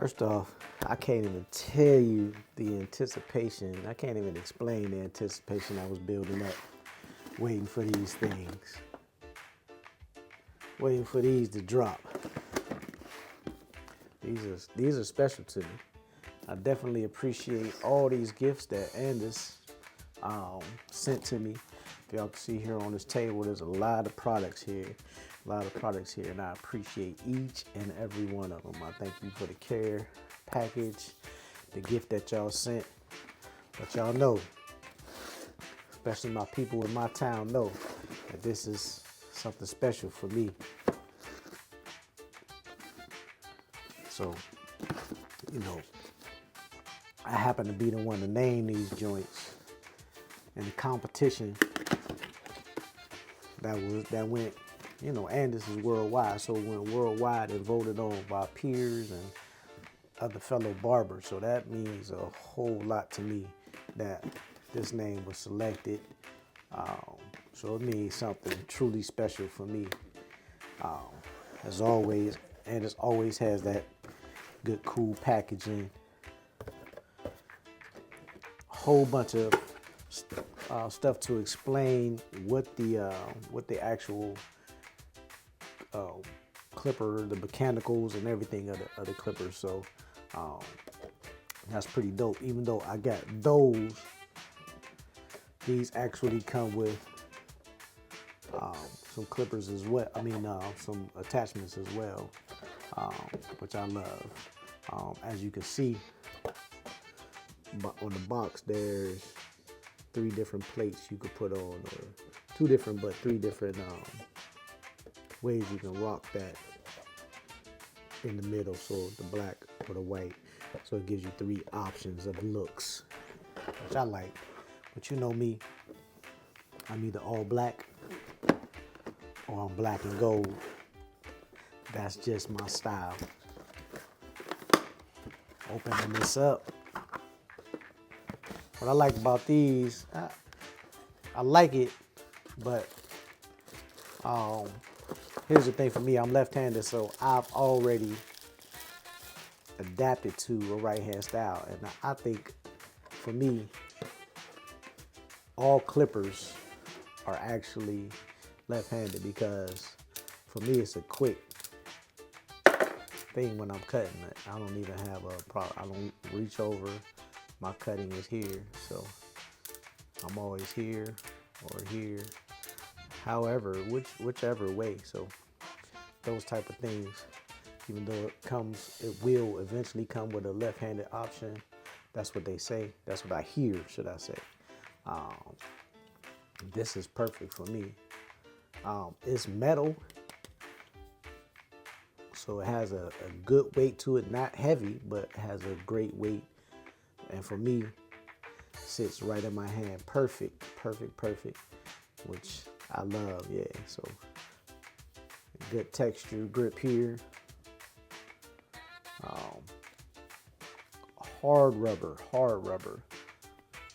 First off, I can't even tell you the anticipation. I can't even explain the anticipation I was building up, waiting for these things, waiting for these to drop. These are special to me. I definitely appreciate all these gifts that ANDIS sent to me. If y'all can see here on this table, there's a lot of products here. And I appreciate each and every one of them. I thank you for the care package, the gift that y'all sent. But y'all know, especially my people in my town know, that this is something special for me. So, you know, I happen to be the one to name these joints, and the competition that went, you know, ANDIS is worldwide, so it went worldwide and voted on by peers and other fellow barbers. So that means a whole lot to me that this name was selected. So it means something truly special for me. As always, ANDIS always has that good, cool packaging. A whole bunch of stuff to explain what the actual clipper, the mechanicals and everything of the clippers. So that's pretty dope. Even though I got those, these actually come with some clippers as well. I mean, some attachments as well, which I love. As you can see, on the box, there's 3 different plates you could put on, or 2 different, but 3 different ways you can rock that in the middle. So the black or the white. So it gives you 3 options of looks, which I like. But you know me, I'm either all black or I'm black and gold. That's just my style. Opening this up. What I like about these, I like it, but here's the thing for me, I'm left-handed, so I've already adapted to a right-hand style. And I think, for me, all clippers are actually left-handed, because for me, it's a quick thing when I'm cutting it. I don't even have a problem. I don't reach over. My cutting is here, so I'm always here or here. However, whichever way. So those type of things, even though it will eventually come with a left-handed option. That's what they say. That's what I hear, should I say. This is perfect for me. It's metal, so it has a good weight to it. Not heavy, but has a great weight. And for me, sits right in my hand. Perfect, which I love, yeah. So good texture, grip here. Hard rubber.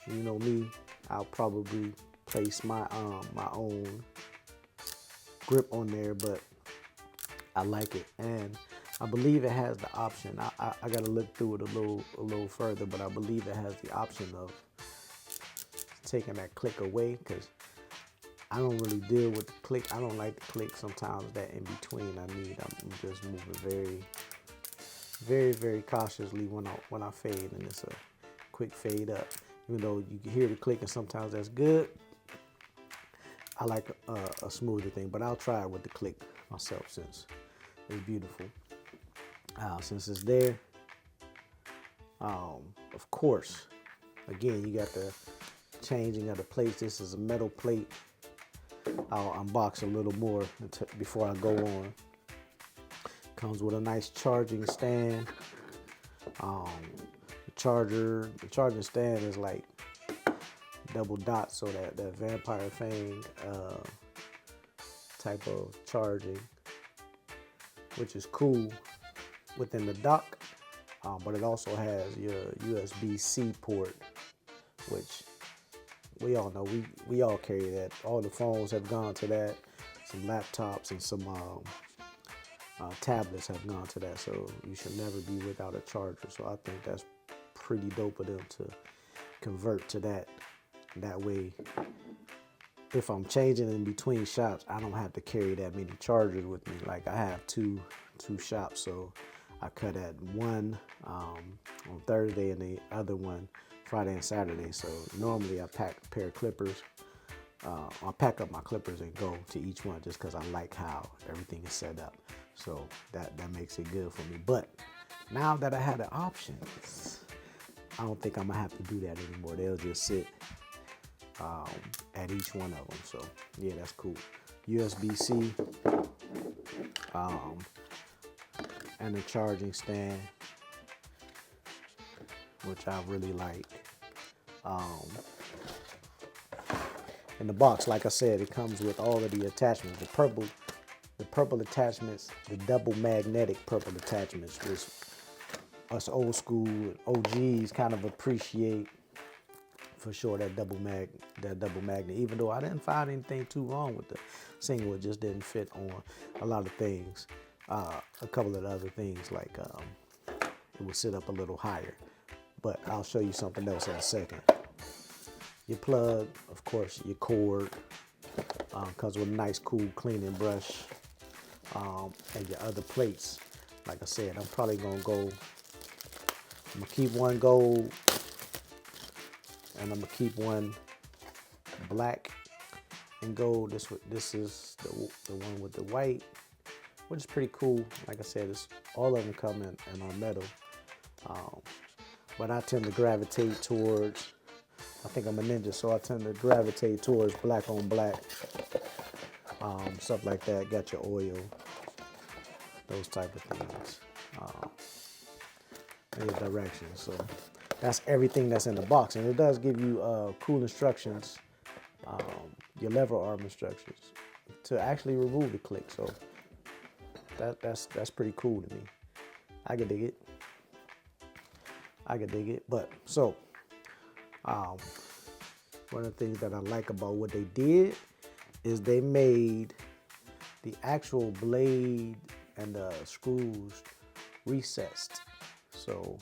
You know me, I'll probably place my own grip on there, but I like it. And I believe it has the option. I got to look through it a little further, but I believe it has the option of taking that click away, because I don't really deal with the click. I don't like the click. Sometimes that in between I'm just moving very cautiously when I fade, and it's a quick fade up. Even though you can hear the click, and sometimes that's good. I like a smoother thing, but I'll try it with the click myself, since it's beautiful. Since it's there, of course, again, you got the changing of the plates. This is a metal plate. I'll unbox a little more before I go on. Comes with a nice charging stand. The charging stand is like double dot, so that vampire fang type of charging, which is cool within the dock, but it also has your USB-C port, which we all know, we all carry that. All the phones have gone to that, some laptops and some tablets have gone to that, so you should never be without a charger. So I think that's pretty dope of them to convert to that. That way, if I'm changing in between shops, I don't have to carry that many chargers with me. Like I have two shops, so I cut at one on Thursday and the other one Friday and Saturday. So normally I pack a pair of clippers. I'll pack up my clippers and go to each one just because I like how everything is set up. So that makes it good for me. But now that I have the options, I don't think I'm gonna have to do that anymore. They'll just sit at each one of them. So yeah, that's cool. USB-C and a charging stand, which I really like. In the box, like I said, it comes with all of the attachments. The purple attachments, the double magnetic purple attachments, which us old school OGs kind of appreciate for sure. That double magnet. Even though I didn't find anything too wrong with the single, it just didn't fit on a lot of things. A couple of the other things, like it would sit up a little higher. But I'll show you something else in a second. Your plug, of course, your cord, comes with a nice, cool cleaning brush, and your other plates. Like I said, I'm probably gonna keep one gold, and I'm gonna keep one black and gold. This is the one with the white, which is pretty cool. Like I said, all of them come in on metal, but I tend to gravitate towards. I think I'm a ninja, so I tend to gravitate towards black on black, stuff like that. Got your oil, those type of things, and your directions. So that's everything that's in the box, and it does give you cool instructions, your lever arm instructions to actually remove the click. So that's pretty cool to me. I can dig it. But so. One of the things that I like about what they did is they made the actual blade and the screws recessed. So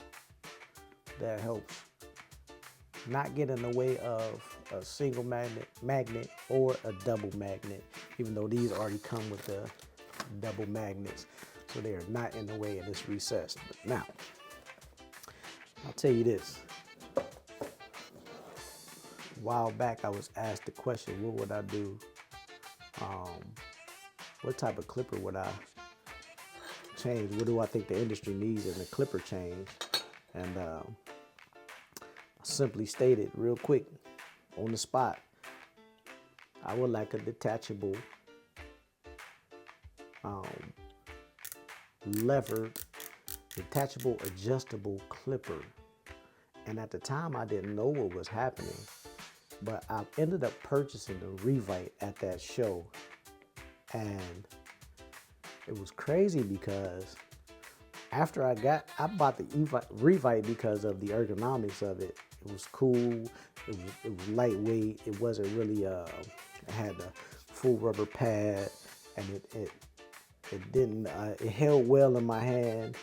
that helps not get in the way of a single magnet or a double magnet, even though these already come with the double magnets. So they are not in the way and it's recessed. But now, I'll tell you this. A while back, I was asked the question, what would I do? What type of clipper would I change? What do I think the industry needs in a clipper change? And I simply stated real quick on the spot, I would like a detachable, detachable, adjustable clipper. And at the time, I didn't know what was happening. But I ended up purchasing the Revite at that show, and it was crazy because after I bought the Revite because of the ergonomics of it. It was cool. It was lightweight. It wasn't really it had a full rubber pad, and it didn't it held well in my hand,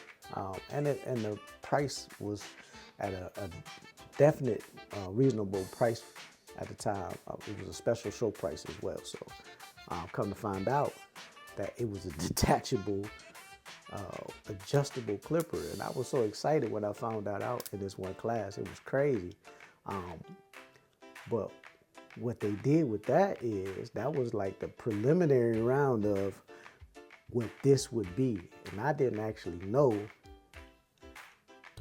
and the price was at a definite reasonable price. At the time, it was a special show price as well. So come to find out that it was a detachable, adjustable clipper. And I was so excited when I found that out in this one class. It was crazy. But what they did with that was like the preliminary round of what this would be. And I didn't actually know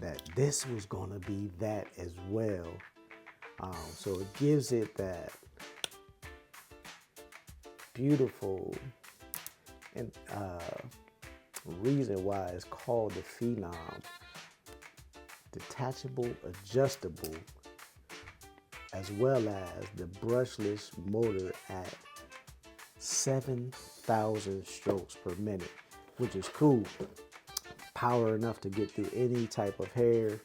that this was going to be that as well. So it gives it that beautiful and reason why it's called the Phenom. Detachable, adjustable, as well as the brushless motor at 7,000 strokes per minute, which is cool. Power enough to get through any type of hair.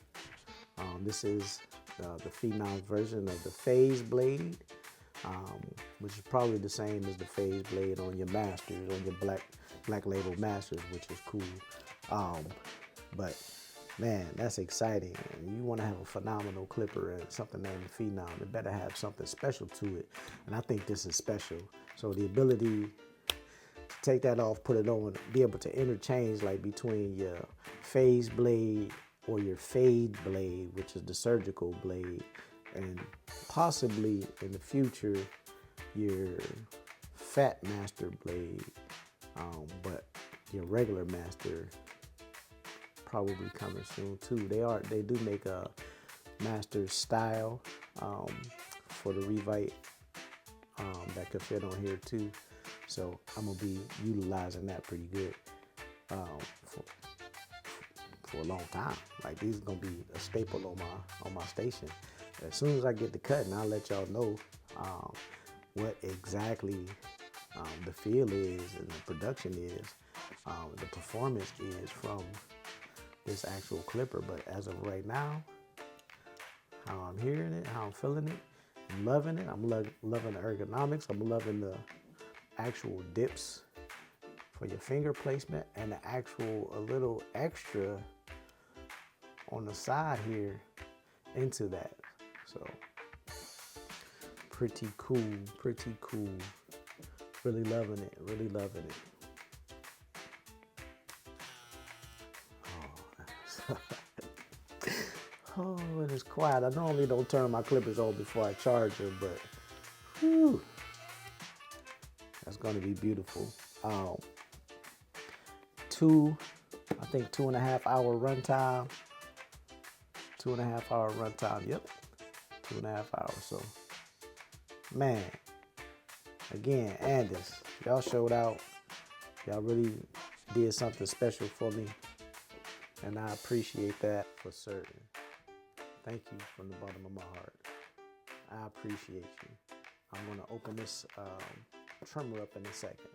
This is the Phenom version of the phase blade, which is probably the same as the phase blade on your Masters, on your Black Label Masters, which is cool. But man, that's exciting. You want to have a phenomenal clipper and something named Phenom. It better have something special to it. And I think this is special. So the ability to take that off, put it on, be able to interchange like between your phase blade or your fade blade, which is the surgical blade, and possibly in the future, your fat master blade, but your regular master probably coming soon too. They do make a master style for the Revite that could fit on here too. So I'm gonna be utilizing that pretty good for a long time. Like these are gonna be a staple on my station. As soon as I get to cutting, I'll let y'all know what exactly the feel is and the production is, the performance is from this actual clipper. But as of right now, how I'm hearing it, how I'm feeling it, I'm loving it. I'm loving the ergonomics. I'm loving the actual dips for your finger placement and the actual a little extra on the side here into that. So pretty cool, pretty cool. Really loving it, really loving it. Oh, it is quiet. I normally don't turn my clippers on before I charge them, but whew, that's gonna be beautiful. I think 2.5 hour runtime. 2.5 hour runtime, yep. 2.5 hours, so man, again, ANDIS, y'all showed out. Y'all really did something special for me, and I appreciate that for certain. Thank you from the bottom of my heart. I appreciate you. I'm gonna open this trimmer up in a second.